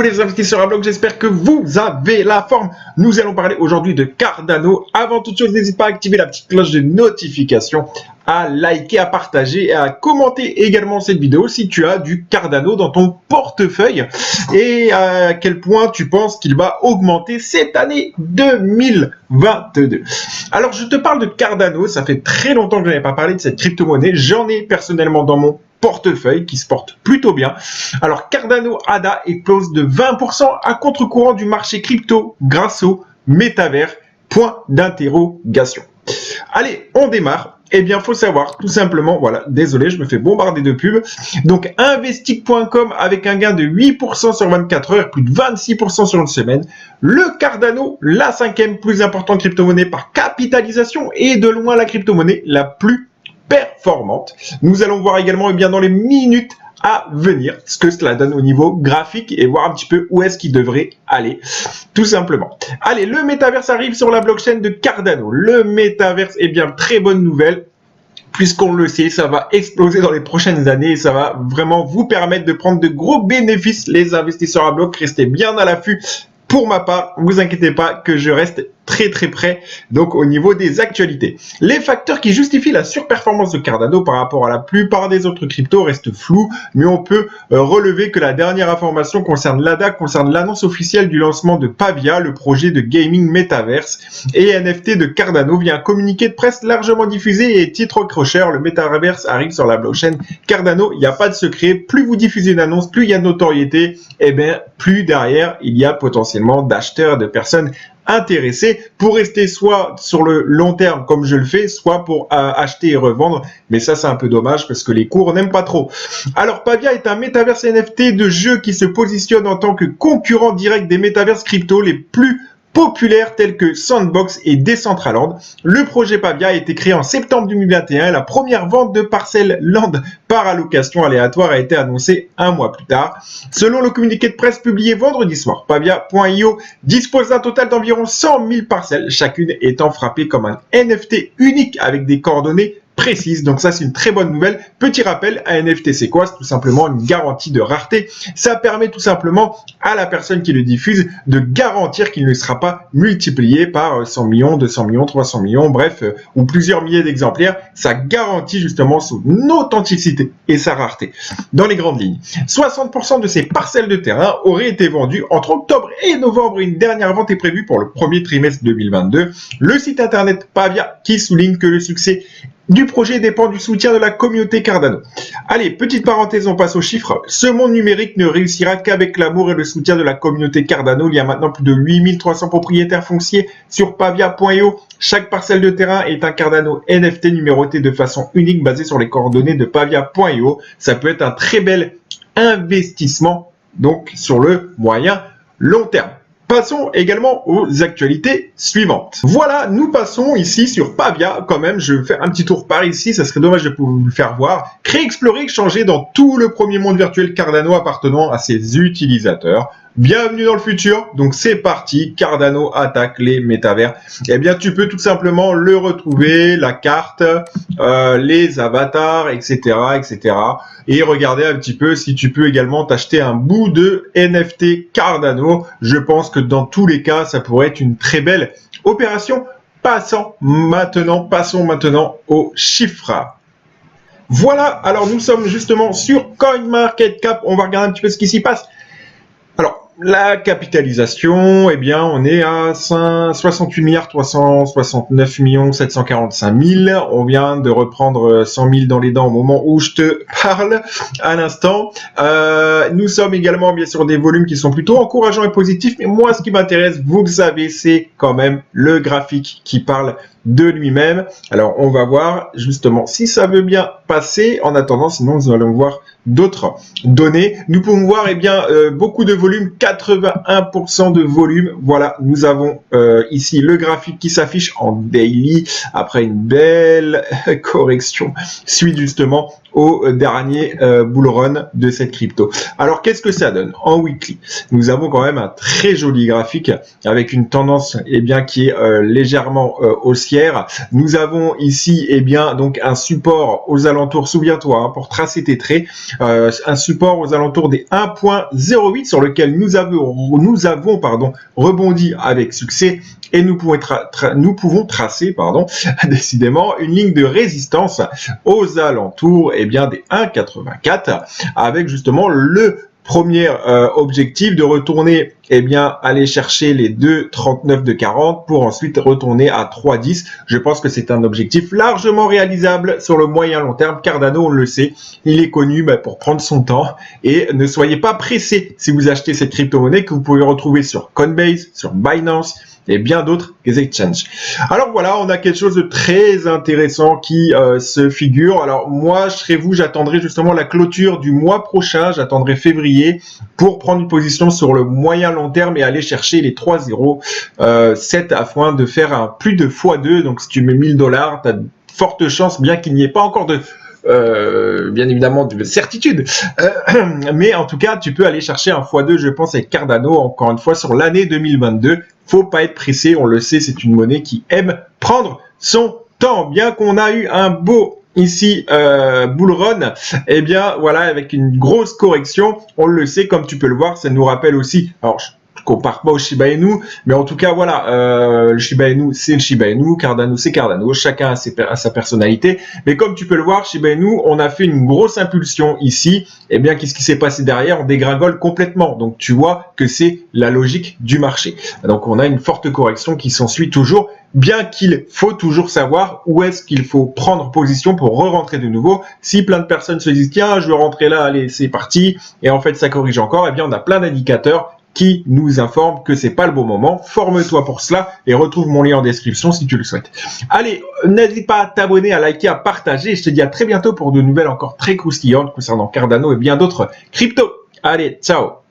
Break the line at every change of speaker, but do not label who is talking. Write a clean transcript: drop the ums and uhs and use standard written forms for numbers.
les investisseurs à bloc, j'espère que vous avez la forme. Nous allons parler aujourd'hui de Cardano. Avant toute chose, n'hésite pas à activer la petite cloche de notification, à liker, à partager et à commenter également cette vidéo si tu as du Cardano dans ton portefeuille et à quel point tu penses qu'il va augmenter cette année 2022. Alors, je te parle de Cardano, ça fait très longtemps que je n'avais pas parlé de cette crypto-monnaie. J'en ai personnellement dans mon portefeuille qui se porte plutôt bien. Alors, Cardano ADA explose de 20% à contre-courant du marché crypto grâce au métavers. Point d'interrogation. Allez, on démarre. Eh bien, faut savoir, tout simplement, voilà, désolé, je me fais bombarder de pubs. Donc, investic.com avec un gain de 8% sur 24 heures, plus de 26% sur une semaine. Le Cardano, la cinquième plus importante crypto-monnaie par capitalisation et de loin la crypto-monnaie la plus performante. Nous allons voir également, eh bien, dans les minutes à venir ce que cela donne au niveau graphique et voir un petit peu où est-ce qu'il devrait aller, tout simplement. Allez, le métaverse arrive sur la blockchain de Cardano. Le métaverse, eh bien, très bonne nouvelle, puisqu'on le sait, ça va exploser dans les prochaines années et ça va vraiment vous permettre de prendre de gros bénéfices. Les investisseurs à bloc, restez bien à l'affût. Pour ma part, vous inquiétez pas que je reste très près donc au niveau des actualités. Les facteurs qui justifient la surperformance de Cardano par rapport à la plupart des autres cryptos restent flous, mais on peut relever que la dernière information concerne l'ADA, concerne l'annonce officielle du lancement de Pavia, le projet de gaming Metaverse, et NFT de Cardano via un communiqué de presse largement diffusé et titre accrocheur, le Metaverse arrive sur la blockchain Cardano. Il n'y a pas de secret, plus vous diffusez une annonce, plus il y a de notoriété, et bien plus derrière il y a potentiellement d'acheteurs, de personnes intéressés pour rester soit sur le long terme comme je le fais, soit pour acheter et revendre. Mais ça, c'est un peu dommage parce que les cours n'aiment pas trop. Alors, Pavia est un métaverse NFT de jeu qui se positionne en tant que concurrent direct des métaverses crypto les plus populaires tels que Sandbox et Decentraland. Le projet Pavia a été créé en septembre 2021 et la première vente de parcelles land par allocation aléatoire a été annoncée un mois plus tard. Selon le communiqué de presse publié vendredi soir, Pavia.io dispose d'un total d'environ 100 000 parcelles, chacune étant frappée comme un NFT unique avec des coordonnées précise. Donc ça, c'est une très bonne nouvelle. Petit rappel, un NFT, c'est quoi? C'est tout simplement une garantie de rareté. Ça permet tout simplement à la personne qui le diffuse de garantir qu'il ne sera pas multiplié par 100 millions, 200 millions, 300 millions, bref, ou plusieurs milliers d'exemplaires. Ça garantit justement son authenticité et sa rareté. Dans les grandes lignes, 60% de ces parcelles de terrain auraient été vendues entre octobre et novembre. Une dernière vente est prévue pour le premier trimestre 2022. Le site internet Pavia qui souligne que le succès du projet dépend du soutien de la communauté Cardano. Allez, petite parenthèse, on passe aux chiffres. Ce monde numérique ne réussira qu'avec l'amour et le soutien de la communauté Cardano. Il y a maintenant plus de 8300 propriétaires fonciers sur Pavia.io. Chaque parcelle de terrain est un Cardano NFT numéroté de façon unique basé sur les coordonnées de Pavia.io. Ça peut être un très bel investissement donc sur le moyen long terme. Passons également aux actualités suivantes. Voilà, nous passons ici sur Pavia. Quand même, je vais faire un petit tour par ici. Ça serait dommage de pouvoir vous le faire voir. Créer, explorer, changer dans tout le premier monde virtuel Cardano appartenant à ses utilisateurs. Bienvenue dans le futur. Donc c'est parti. Cardano attaque les métavers. Eh bien, tu peux tout simplement le retrouver, la carte, les avatars, etc., etc. Et regarder un petit peu si tu peux également t'acheter un bout de NFT Cardano. Je pense que dans tous les cas, ça pourrait être une très belle opération. Passons maintenant aux chiffres. Voilà. Alors nous sommes justement sur CoinMarketCap. On va regarder un petit peu ce qui s'y passe. Alors, la capitalisation, eh bien, on est à 68 369 745 000. On vient de reprendre 100 000 dans les dents au moment où je te parle à l'instant. Nous sommes également bien sûr des volumes qui sont plutôt encourageants et positifs. Mais moi, ce qui m'intéresse, vous le savez, c'est quand même le graphique qui parle de lui-même. Alors, on va voir justement si ça veut bien passer. En attendant, sinon, nous allons voir d'autres données. Nous pouvons voir, eh bien, beaucoup de volume, 81% de volume. Voilà, nous avons ici le graphique qui s'affiche en daily après une belle correction suite justement au dernier bull run de cette crypto. Alors qu'est-ce que ça donne en weekly? Nous avons quand même un très joli graphique avec une tendance qui est légèrement haussière. Nous avons ici donc un support aux alentours, souviens-toi, pour tracer tes traits, un support aux alentours des 1.08 sur lequel nous avons rebondi avec succès, et nous pouvons tracer décidément une ligne de résistance aux alentours des 1,84 avec justement le premier objectif de retourner aller chercher les 2,39 de 40 pour ensuite retourner à 3,10. Je pense que c'est un objectif largement réalisable sur le moyen long terme. Cardano, on le sait, il est connu pour prendre son temps, et ne soyez pas pressés si vous achetez cette crypto-monnaie que vous pouvez retrouver sur Coinbase, sur Binance et bien d'autres exchanges. Alors voilà, on a quelque chose de très intéressant qui se figure. Alors moi, je serais vous, j'attendrai justement la clôture du mois prochain, j'attendrai février pour prendre une position sur le moyen long terme et aller chercher les 3,07 afin de faire un plus de x2. Donc si tu mets 1000 $, tu as de fortes chances, bien qu'il n'y ait pas encore de bien évidemment de certitude, mais en tout cas tu peux aller chercher un x2, je pense, avec Cardano, encore une fois, sur l'année 2022. Faut pas être pressé, on le sait, c'est une monnaie qui aime prendre son temps. Bien qu'on a eu un beau ici bull run, voilà, avec une grosse correction, on le sait, comme tu peux le voir, ça nous rappelle aussi, alors je compare pas au Shiba Inu, mais en tout cas voilà, le Shiba Inu c'est le Shiba Inu, Cardano c'est Cardano, chacun a sa personnalité, mais comme tu peux le voir, Shiba Inu, on a fait une grosse impulsion ici, qu'est-ce qui s'est passé derrière? On dégringole complètement, donc tu vois que c'est la logique du marché. Donc on a une forte correction qui s'ensuit toujours, bien qu'il faut toujours savoir où est-ce qu'il faut prendre position pour re-rentrer de nouveau. Si plein de personnes se disent tiens, je veux rentrer là, allez c'est parti, et en fait ça corrige encore, on a plein d'indicateurs qui nous informe que c'est pas le bon moment. Forme-toi pour cela et retrouve mon lien en description si tu le souhaites. Allez, n'hésite pas à t'abonner, à liker, à partager. Je te dis à très bientôt pour de nouvelles encore très croustillantes concernant Cardano et bien d'autres cryptos. Allez, ciao!